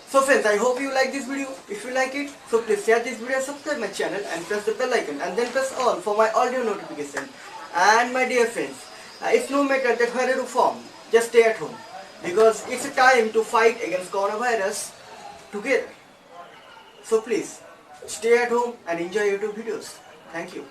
So friends, I hope you like this video. If you like it, so please share this video, subscribe my channel and press the bell icon and then press all for my audio notification. And my dear friends, it's no matter that where you form, just stay at home because it's a time to fight against coronavirus together. So please stay at home and enjoy YouTube videos. Thank you.